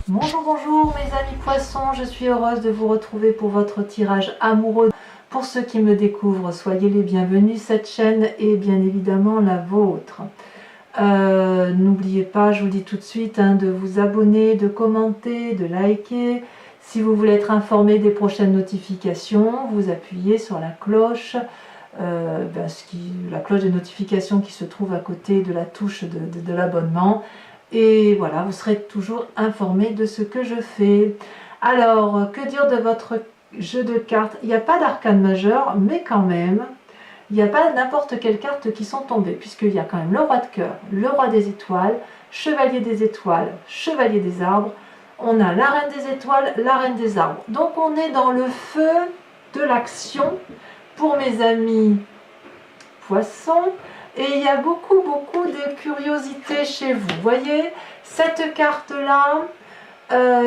Bonjour, bonjour mes amis poissons, je suis heureuse de vous retrouver pour votre tirage amoureux. Pour ceux qui me découvrent, soyez les bienvenus, cette chaîne est bien évidemment la vôtre. N'oubliez pas, je vous le dis tout de suite, de vous abonner, de commenter, de liker. Si vous voulez être informé des prochaines notifications, vous appuyez sur la cloche, la cloche des notifications qui se trouve à côté de la touche de l'abonnement. Et voilà, vous serez toujours informé de ce que je fais. Alors, que dire de votre jeu de cartes? Il n'y a pas d'arcane majeur, mais quand même, il n'y a pas n'importe quelle carte qui sont tombées, puisqu'il y a quand même le roi de cœur, le roi des étoiles, chevalier des étoiles, chevalier des arbres. On a la reine des étoiles, la reine des arbres. Donc on est dans le feu de l'action pour mes amis poissons. Et il y a beaucoup de curiosité chez vous. Vous voyez, cette carte-là,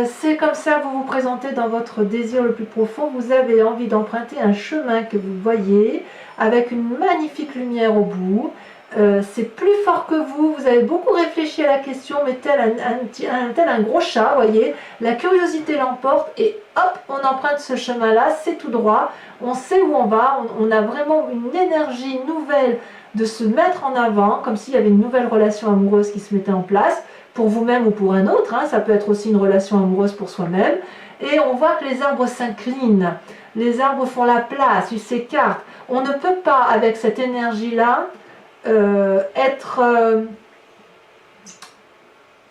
c'est comme ça que vous vous présentez dans votre désir le plus profond. Vous avez envie d'emprunter un chemin que vous voyez, avec une magnifique lumière au bout. C'est plus fort que vous. Vous avez beaucoup réfléchi à la question, mais tel un gros chat, vous voyez. La curiosité l'emporte et hop, on emprunte ce chemin-là, c'est tout droit. On sait où on va, on a vraiment une énergie nouvelle de se mettre en avant, comme s'il y avait une nouvelle relation amoureuse qui se mettait en place, pour vous-même ou pour un autre, ça peut être aussi une relation amoureuse pour soi-même, et on voit que les arbres s'inclinent, les arbres font la place, ils s'écartent. On ne peut pas, avec cette énergie-là, être...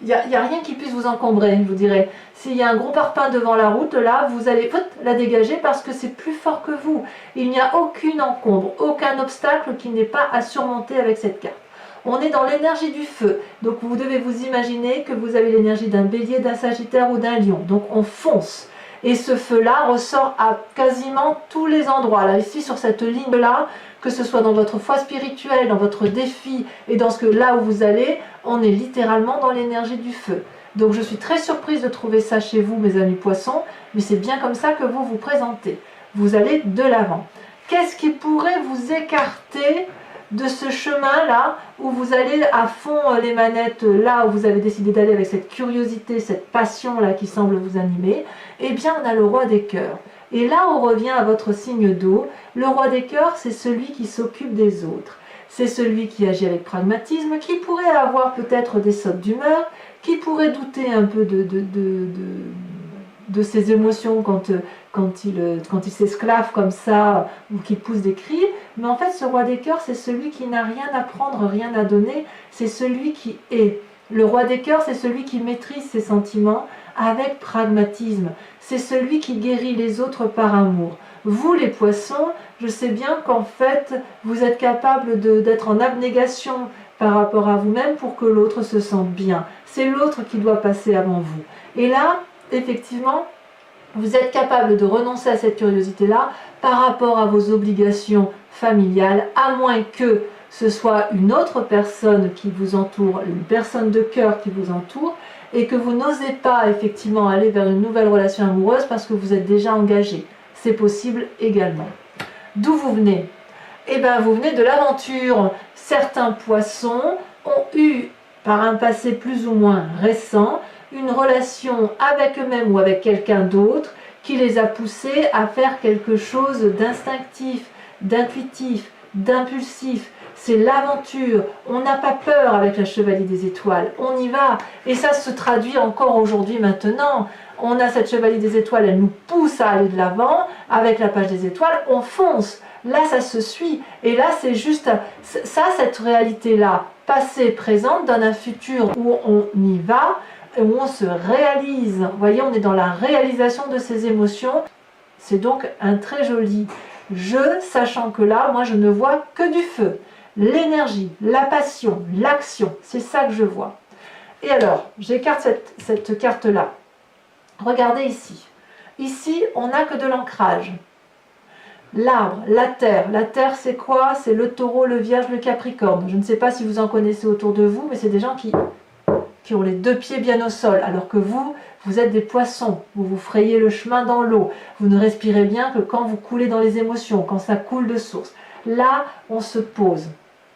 Il n'y a rien qui puisse vous encombrer, je vous dirais. S'il y a un gros parpaing devant la route, là, vous allez la dégager parce que c'est plus fort que vous. Il n'y a aucune encombre, aucun obstacle qui n'est pas à surmonter avec cette carte. On est dans l'énergie du feu. Donc vous devez vous imaginer que vous avez l'énergie d'un bélier, d'un sagittaire ou d'un lion. Donc on fonce. Et ce feu-là ressort à quasiment tous les endroits. Là, ici, sur cette ligne-là, que ce soit dans votre foi spirituelle, dans votre défi et dans là où vous allez, on est littéralement dans l'énergie du feu. Donc je suis très surprise de trouver ça chez vous, mes amis poissons, mais c'est bien comme ça que vous vous présentez. Vous allez de l'avant. Qu'est-ce qui pourrait vous écarter de ce chemin-là où vous allez à fond les manettes, là où vous avez décidé d'aller avec cette curiosité, cette passion-là qui semble vous animer? Eh bien, on a le roi des cœurs. Et là, on revient à votre signe d'eau. Le roi des cœurs, c'est celui qui s'occupe des autres. C'est celui qui agit avec pragmatisme, qui pourrait avoir peut-être des sautes d'humeur, qui pourrait douter un peu de ses émotions quand il s'esclave comme ça, ou qu'il pousse des cris. Mais en fait, ce roi des cœurs, c'est celui qui n'a rien à prendre, rien à donner. C'est celui qui est. Le roi des cœurs, c'est celui qui maîtrise ses sentiments avec pragmatisme. C'est celui qui guérit les autres par amour. Vous, les poissons, je sais bien qu'en fait, vous êtes capable d'être en abnégation par rapport à vous-même pour que l'autre se sente bien. C'est l'autre qui doit passer avant vous. Et là, effectivement, vous êtes capable de renoncer à cette curiosité-là par rapport à vos obligations familiales, à moins que ce soit une autre personne qui vous entoure, une personne de cœur qui vous entoure, et que vous n'osez pas effectivement aller vers une nouvelle relation amoureuse parce que vous êtes déjà engagé. C'est possible également. D'où vous venez? Eh bien, vous venez de l'aventure. Certains poissons ont eu, par un passé plus ou moins récent, une relation avec eux-mêmes ou avec quelqu'un d'autre qui les a poussés à faire quelque chose d'instinctif, d'intuitif, d'impulsif. C'est l'aventure, on n'a pas peur avec la chevalier des étoiles, on y va. Et ça se traduit encore aujourd'hui maintenant. On a cette chevalier des étoiles, elle nous pousse à aller de l'avant, avec la page des étoiles, on fonce. Là, ça se suit. Et là, c'est juste ça, cette réalité-là, passée, présente, donne un futur où on y va, où on se réalise. Vous voyez, on est dans la réalisation de ses émotions. C'est donc un très joli jeu, sachant que là, moi, je ne vois que du feu. L'énergie, la passion, l'action, c'est ça que je vois. Et alors, j'écarte cette carte-là. Regardez ici. Ici, on n'a que de l'ancrage. L'arbre, la terre c'est quoi? C'est le taureau, le vierge, le capricorne. Je ne sais pas si vous en connaissez autour de vous, mais c'est des gens qui ont les deux pieds bien au sol, alors que vous êtes des poissons, vous vous frayez le chemin dans l'eau, vous ne respirez bien que quand vous coulez dans les émotions, quand ça coule de source. Là, on se pose.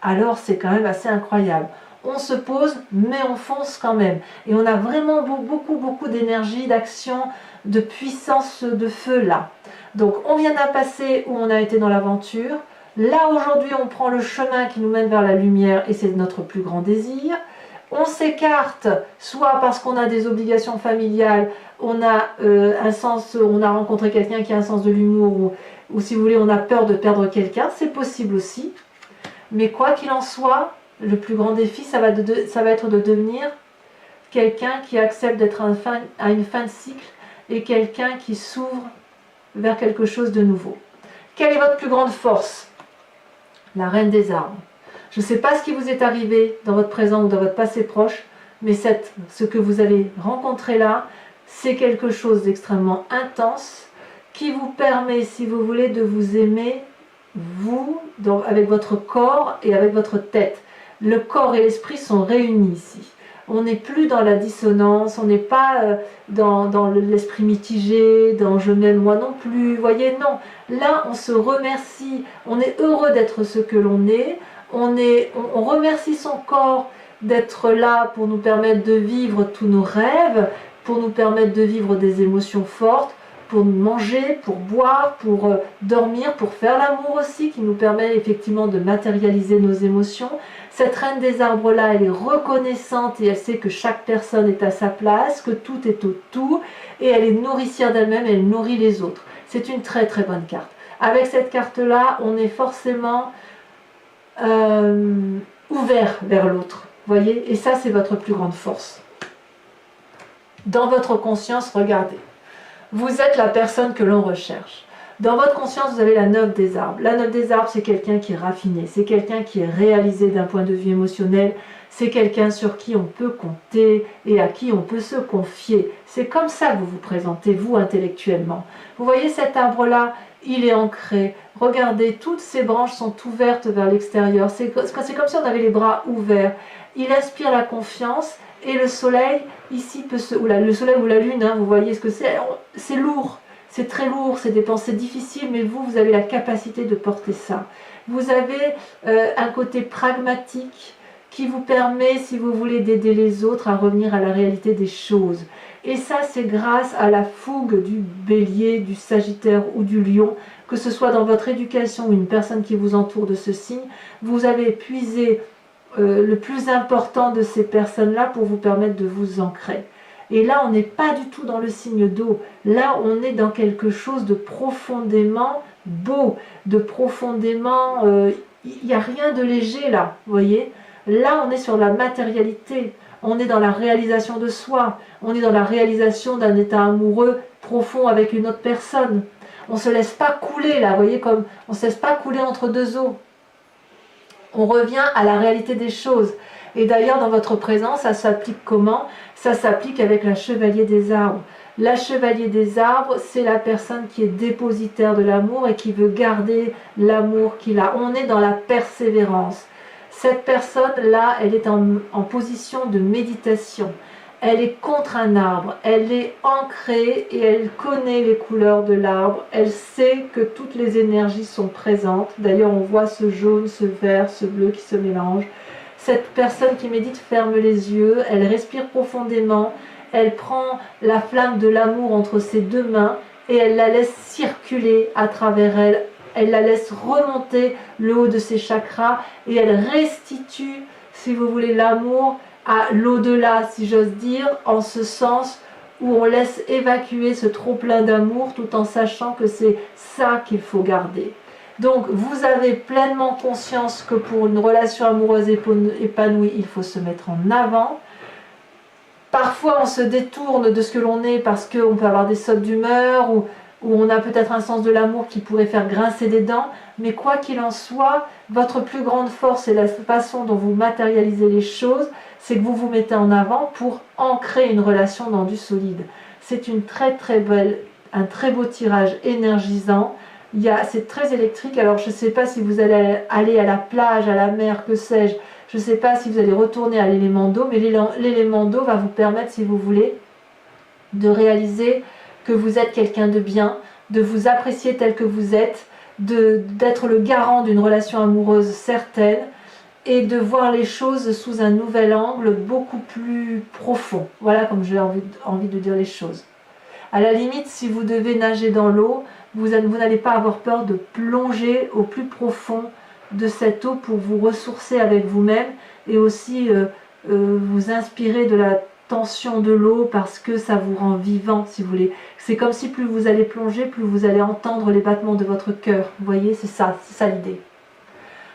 Alors c'est quand même assez incroyable. on se pose, mais on fonce quand même. Et on a vraiment beaucoup d'énergie, d'action, de puissance de feu là. Donc on vient d'un passé où on a été dans l'aventure. Là aujourd'hui on prend le chemin qui nous mène vers la lumière et c'est notre plus grand désir. On s'écarte, soit parce qu'on a des obligations familiales, on a on a rencontré quelqu'un qui a un sens de l'humour, ou si vous voulez, on a peur de perdre quelqu'un, c'est possible aussi. Mais quoi qu'il en soit, le plus grand défi, ça va être de devenir quelqu'un qui accepte d'être à une fin de cycle et quelqu'un qui s'ouvre vers quelque chose de nouveau. Quelle est votre plus grande force? La reine des arbres. Je ne sais pas ce qui vous est arrivé dans votre présent ou dans votre passé proche, mais ce que vous allez rencontrer là, c'est quelque chose d'extrêmement intense qui vous permet, si vous voulez, de vous aimer, vous, avec votre corps et avec votre tête. Le corps et l'esprit sont réunis ici. On n'est plus dans la dissonance, on n'est pas dans l'esprit mitigé, dans je m'aime moi non plus, voyez, non. Là, on se remercie, on est heureux d'être ce que l'on est, on remercie son corps d'être là pour nous permettre de vivre tous nos rêves, pour nous permettre de vivre des émotions fortes, pour manger, pour boire, pour dormir, pour faire l'amour aussi, qui nous permet effectivement de matérialiser nos émotions. Cette reine des arbres-là, elle est reconnaissante et elle sait que chaque personne est à sa place, que tout est au tout, et elle est nourricière d'elle-même, elle nourrit les autres. C'est une très très bonne carte. Avec cette carte-là, on est forcément ouvert vers l'autre, voyez, et ça c'est votre plus grande force. Dans votre conscience, regardez, vous êtes la personne que l'on recherche. Dans votre conscience, vous avez la 9 des arbres. La 9 des arbres, c'est quelqu'un qui est raffiné, c'est quelqu'un qui est réalisé d'un point de vue émotionnel, c'est quelqu'un sur qui on peut compter et à qui on peut se confier. C'est comme ça que vous vous présentez, vous, intellectuellement. Vous voyez cet arbre-là, il est ancré. Regardez, toutes ses branches sont ouvertes vers l'extérieur. C'est comme si on avait les bras ouverts. Il inspire la confiance et le soleil, ici, le soleil ou la lune, hein, vous voyez ce que c'est lourd. C'est très lourd, c'est des pensées difficiles, mais vous avez la capacité de porter ça. Vous avez un côté pragmatique qui vous permet, si vous voulez, d'aider les autres à revenir à la réalité des choses. Et ça, c'est grâce à la fougue du bélier, du sagittaire ou du lion, que ce soit dans votre éducation ou une personne qui vous entoure de ce signe, vous avez puisé le plus important de ces personnes-là pour vous permettre de vous ancrer. Et là, on n'est pas du tout dans le signe d'eau. Là, on est dans quelque chose de profondément beau, de profondément... Il n'y a rien de léger là, vous voyez. Là, on est sur la matérialité. On est dans la réalisation de soi. On est dans la réalisation d'un état amoureux profond avec une autre personne. On ne se laisse pas couler là, vous voyez, comme on ne se laisse pas couler entre deux eaux. On revient à la réalité des choses. Et d'ailleurs, dans votre présent, ça s'applique comment? Ça s'applique avec la chevalier des arbres. La chevalier des arbres, c'est la personne qui est dépositaire de l'amour et qui veut garder l'amour qu'il a. On est dans la persévérance. Cette personne-là, elle est en position de méditation. Elle est contre un arbre, elle est ancrée et elle connaît les couleurs de l'arbre. Elle sait que toutes les énergies sont présentes. D'ailleurs, on voit ce jaune, ce vert, ce bleu qui se mélangent. Cette personne qui médite ferme les yeux, elle respire profondément, elle prend la flamme de l'amour entre ses deux mains et elle la laisse circuler à travers elle. Elle la laisse remonter le haut de ses chakras et elle restitue, si vous voulez, l'amour à l'au-delà, si j'ose dire, en ce sens où on laisse évacuer ce trop-plein d'amour tout en sachant que c'est ça qu'il faut garder. Donc, vous avez pleinement conscience que pour une relation amoureuse épanouie, il faut se mettre en avant. Parfois, on se détourne de ce que l'on est parce qu'on peut avoir des sautes d'humeur ou on a peut-être un sens de l'amour qui pourrait faire grincer des dents. Mais quoi qu'il en soit, votre plus grande force et la façon dont vous matérialisez les choses, c'est que vous vous mettez en avant pour ancrer une relation dans du solide. C'est une un très beau tirage énergisant. C'est très électrique, alors je ne sais pas si vous allez aller à la plage, à la mer, que sais-je. Je ne sais pas si vous allez retourner à l'élément d'eau, mais l'élément d'eau va vous permettre, si vous voulez, de réaliser que vous êtes quelqu'un de bien, de vous apprécier tel que vous êtes, d'être le garant d'une relation amoureuse certaine et de voir les choses sous un nouvel angle beaucoup plus profond. Voilà comme j'ai envie de dire les choses. À la limite, si vous devez nager dans l'eau, vous n'allez pas avoir peur de plonger au plus profond de cette eau pour vous ressourcer avec vous-même et aussi vous inspirer de la tension de l'eau parce que ça vous rend vivant, si vous voulez. C'est comme si plus vous allez plonger, plus vous allez entendre les battements de votre cœur. Vous voyez, c'est ça l'idée.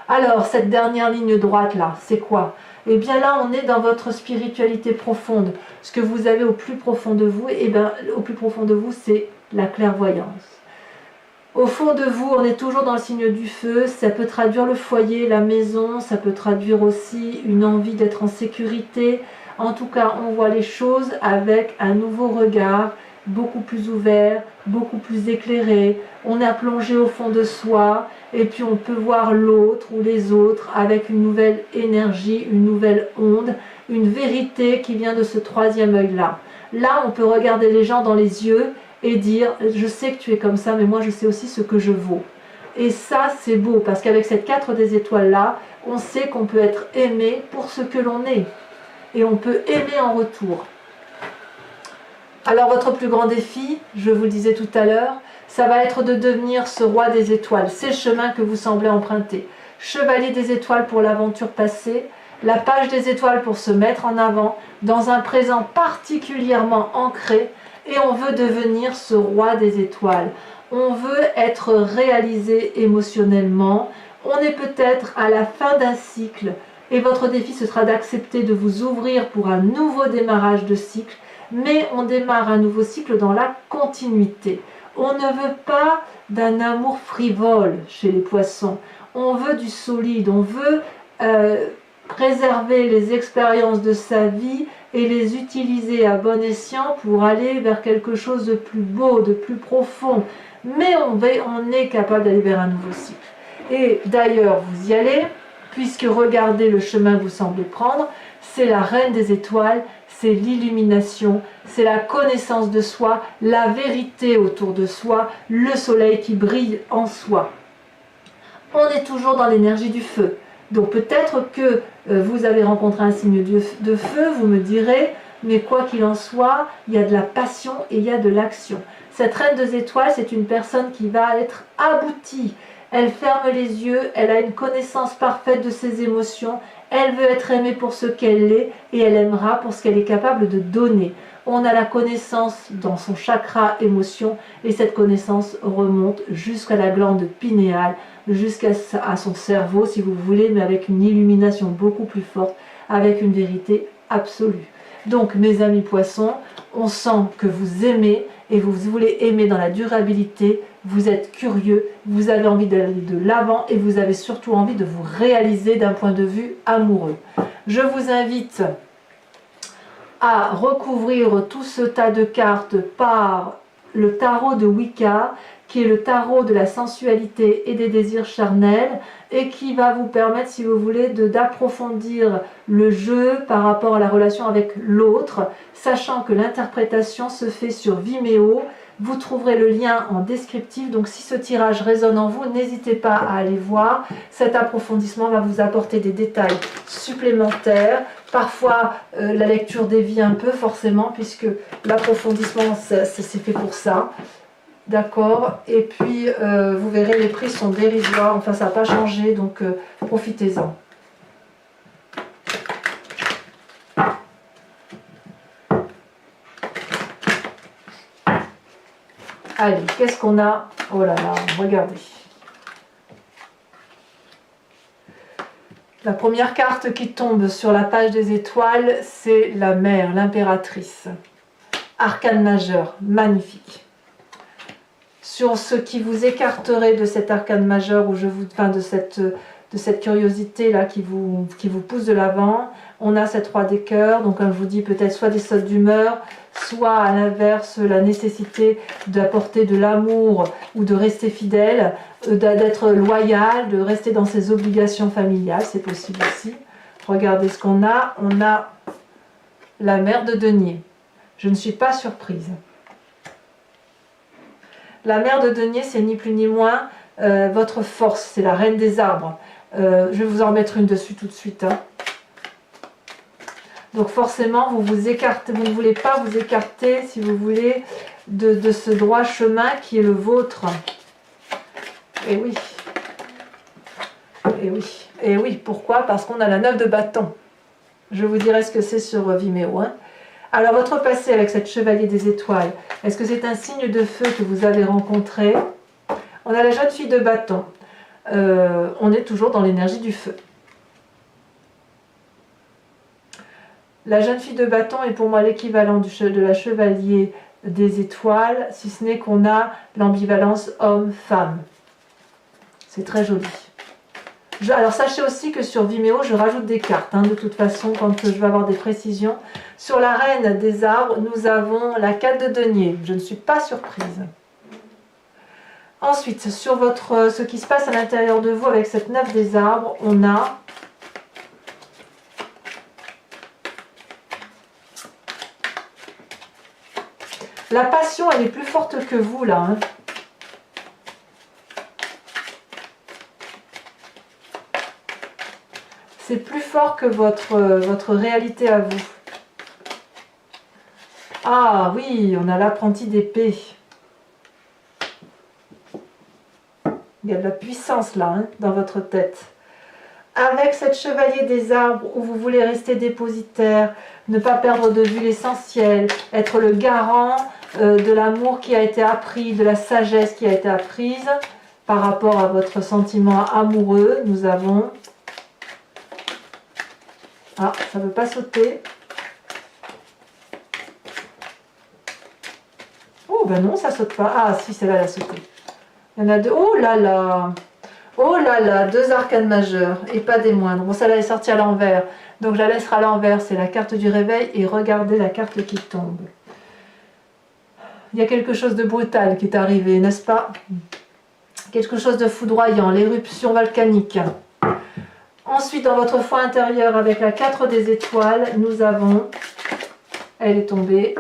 Alors, cette dernière ligne droite là, c'est quoi? Eh bien là, on est dans votre spiritualité profonde. Ce que vous avez au plus profond de vous, eh bien, au plus profond de vous, c'est la clairvoyance. Au fond de vous, on est toujours dans le signe du feu. Ça peut traduire le foyer, la maison. Ça peut traduire aussi une envie d'être en sécurité. En tout cas, on voit les choses avec un nouveau regard, beaucoup plus ouvert, beaucoup plus éclairé. On est plongé au fond de soi. Et puis on peut voir l'autre ou les autres avec une nouvelle énergie, une nouvelle onde, une vérité qui vient de ce troisième œil-là. Là, on peut regarder les gens dans les yeux et dire « je sais que tu es comme ça, mais moi je sais aussi ce que je vaux ». Et ça, c'est beau, parce qu'avec cette 4 des étoiles-là, on sait qu'on peut être aimé pour ce que l'on est. Et on peut aimer en retour. Alors votre plus grand défi, je vous le disais tout à l'heure, ça va être de devenir ce roi des étoiles. C'est le chemin que vous semblez emprunter. Chevalier des étoiles pour l'aventure passée, la page des étoiles pour se mettre en avant, dans un présent particulièrement ancré, et on veut devenir ce roi des étoiles. On veut être réalisé émotionnellement. On est peut-être à la fin d'un cycle, et votre défi ce sera d'accepter de vous ouvrir pour un nouveau démarrage de cycle, mais on démarre un nouveau cycle dans la continuité. On ne veut pas d'un amour frivole chez les poissons. On veut du solide, on veut préserver les expériences de sa vie et les utiliser à bon escient pour aller vers quelque chose de plus beau, de plus profond. Mais on est capable d'aller vers un nouveau cycle. Et d'ailleurs, vous y allez, puisque regardez le chemin que vous semblez prendre, c'est la reine des étoiles, c'est l'illumination, c'est la connaissance de soi, la vérité autour de soi, le soleil qui brille en soi. On est toujours dans l'énergie du feu. Donc peut-être que vous avez rencontré un signe de feu, vous me direz, mais quoi qu'il en soit, il y a de la passion et il y a de l'action. Cette reine des étoiles, c'est une personne qui va être aboutie. Elle ferme les yeux, elle a une connaissance parfaite de ses émotions, elle veut être aimée pour ce qu'elle est et elle aimera pour ce qu'elle est capable de donner. On a la connaissance dans son chakra émotion et cette connaissance remonte jusqu'à la glande pinéale, jusqu'à son cerveau si vous voulez, mais avec une illumination beaucoup plus forte, avec une vérité absolue. Donc mes amis poissons, on sent que vous aimez et vous voulez aimer dans la durabilité, vous êtes curieux, vous avez envie d'aller de l'avant et vous avez surtout envie de vous réaliser d'un point de vue amoureux. Je vous invite à recouvrir tout ce tas de cartes par le tarot de Wicca, qui est le tarot de la sensualité et des désirs charnels, et qui va vous permettre, si vous voulez, d'approfondir le jeu par rapport à la relation avec l'autre, sachant que l'interprétation se fait sur Vimeo. Vous trouverez le lien en descriptif, donc si ce tirage résonne en vous, n'hésitez pas à aller voir. Cet approfondissement va vous apporter des détails supplémentaires. Parfois, la lecture dévie un peu, forcément, puisque l'approfondissement, c'est fait pour ça. D'accord. Et puis, vous verrez, les prix sont dérisoires. Enfin, ça n'a pas changé, donc profitez-en. Allez, qu'est-ce qu'on a? Oh là là, regardez. La première carte qui tombe sur la page des étoiles, c'est la mère, l'impératrice. Arcane majeur, magnifique. Sur ce qui vous écarterait de cet arcane majeur, de cette curiosité-là qui vous pousse de l'avant, on a cette roi des cœurs, donc comme je vous dis, peut-être soit des sautes d'humeur, soit à l'inverse, la nécessité d'apporter de l'amour ou de rester fidèle, d'être loyal, de rester dans ses obligations familiales, c'est possible aussi. Regardez ce qu'on a. On a la mère de denier. Je ne suis pas surprise. La mère de denier, c'est ni plus ni moins votre force, c'est la reine des arbres. Je vais vous en remettre une dessus tout de suite. Hein. Donc forcément, vous vous écartez, vous ne voulez pas vous écarter, si vous voulez, de ce droit chemin qui est le vôtre. Et oui. Et oui. Et oui, pourquoi? Parce qu'on a la 9 de bâton. Je vous dirai ce que c'est sur Vimeo. Hein. Alors, votre passé avec cette chevalier des étoiles, est-ce que c'est un signe de feu que vous avez rencontré? On a la jeune fille de bâton. On est toujours dans l'énergie du feu. La jeune fille de bâton est pour moi l'équivalent de la chevalier des étoiles, si ce n'est qu'on a l'ambivalence homme-femme. C'est très joli. Alors sachez aussi que sur Vimeo, je rajoute des cartes. Hein, de toute façon, quand je vais avoir des précisions. Sur la reine des arbres, nous avons la 4 de denier. Je ne suis pas surprise. Ensuite, sur ce qui se passe à l'intérieur de vous avec cette 9 des arbres, on a la passion, elle est plus forte que vous là. Hein. C'est plus fort que votre réalité à vous. Ah oui, on a l'apprenti d'épée. Il y a de la puissance là, hein, dans votre tête. Avec cette chevalier des arbres où vous voulez rester dépositaire, ne pas perdre de vue l'essentiel, être le garant de l'amour qui a été appris, de la sagesse qui a été apprise par rapport à votre sentiment amoureux, nous avons... Ah, ça ne veut pas sauter. Oh, ben non, ça ne saute pas. Ah, si, celle-là, elle a sauté. Il y en a deux. Oh là là! Oh là là, 2 arcanes majeures, et pas des moindres. Bon, celle-là est sortie à l'envers, donc je la laisserai à l'envers. C'est la carte du réveil, et regardez la carte qui tombe. Il y a quelque chose de brutal qui est arrivé, n'est-ce pas? Quelque chose de foudroyant, l'éruption volcanique. Ensuite, dans votre foi intérieure, avec la 4 des étoiles, nous avons, elle est tombée,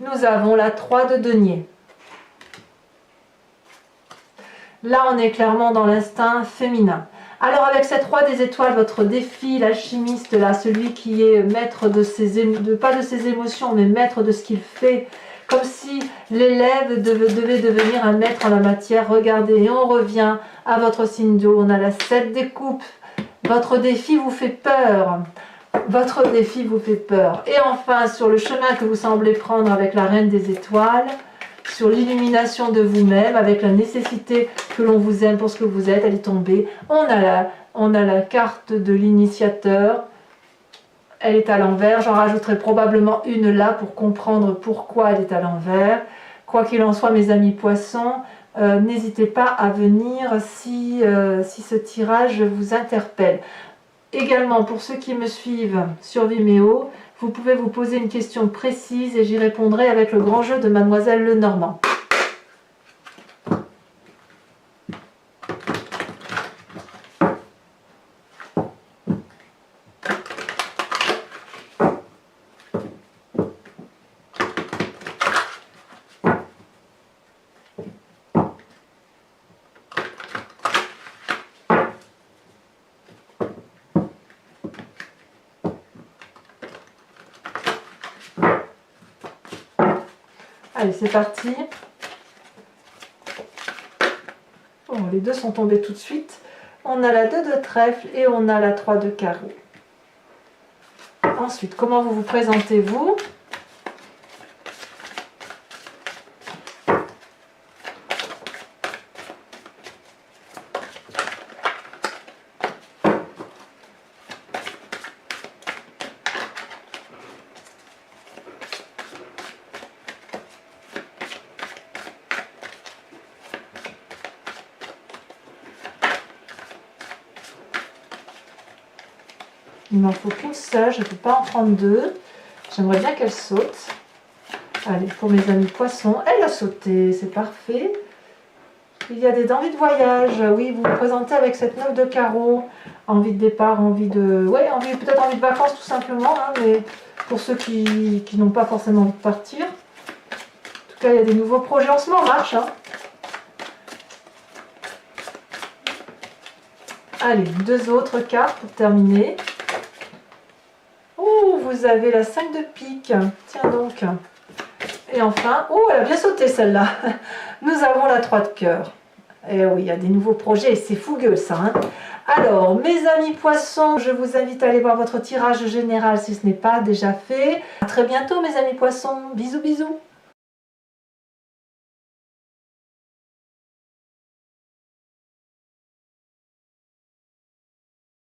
nous avons la 3 de denier. Là, on est clairement dans l'instinct féminin. Alors, avec cette 3 des étoiles, votre défi, l'alchimiste, là, celui qui est maître pas de ses émotions, mais maître de ce qu'il fait, comme si l'élève devait devenir un maître en la matière. Regardez, et on revient à votre signe d'eau. On a la 7 des coupes. Votre défi vous fait peur. Votre défi vous fait peur. Et enfin, sur le chemin que vous semblez prendre avec la reine des étoiles, sur l'illumination de vous-même, avec la nécessité que l'on vous aime pour ce que vous êtes, elle est tombée. On a la carte de l'initiateur. Elle est à l'envers. J'en rajouterai probablement une là pour comprendre pourquoi elle est à l'envers. Quoi qu'il en soit, mes amis poissons, n'hésitez pas à venir si ce tirage vous interpelle. Également, pour ceux qui me suivent sur Vimeo, vous pouvez vous poser une question précise et j'y répondrai avec le grand jeu de Mademoiselle Lenormand. Allez, c'est parti. Bon, les deux sont tombés tout de suite. On a la 2 de trèfle et on a la 3 de carreau. Ensuite, comment vous vous présentez-vous? Il m'en faut qu'une seule, je ne peux pas en prendre 2. J'aimerais bien qu'elle saute. Allez, pour mes amis poissons, elle a sauté, c'est parfait. Il y a des envies de voyage, oui, vous vous présentez avec cette 9 de carreau. Envie de départ, envie de... Ouais, peut-être envie de vacances tout simplement, hein, mais pour ceux qui n'ont pas forcément envie de partir. En tout cas, il y a des nouveaux projets en marche. Hein. Allez, deux autres cartes pour terminer. Oh, vous avez la 5 de pique. Tiens donc. Et enfin, oh, elle a bien sauté celle-là. Nous avons la 3 de cœur. Et oui, il y a des nouveaux projets, c'est fougueux ça. Hein. Alors, mes amis poissons, je vous invite à aller voir votre tirage général si ce n'est pas déjà fait. À très bientôt mes amis poissons. Bisous, bisous.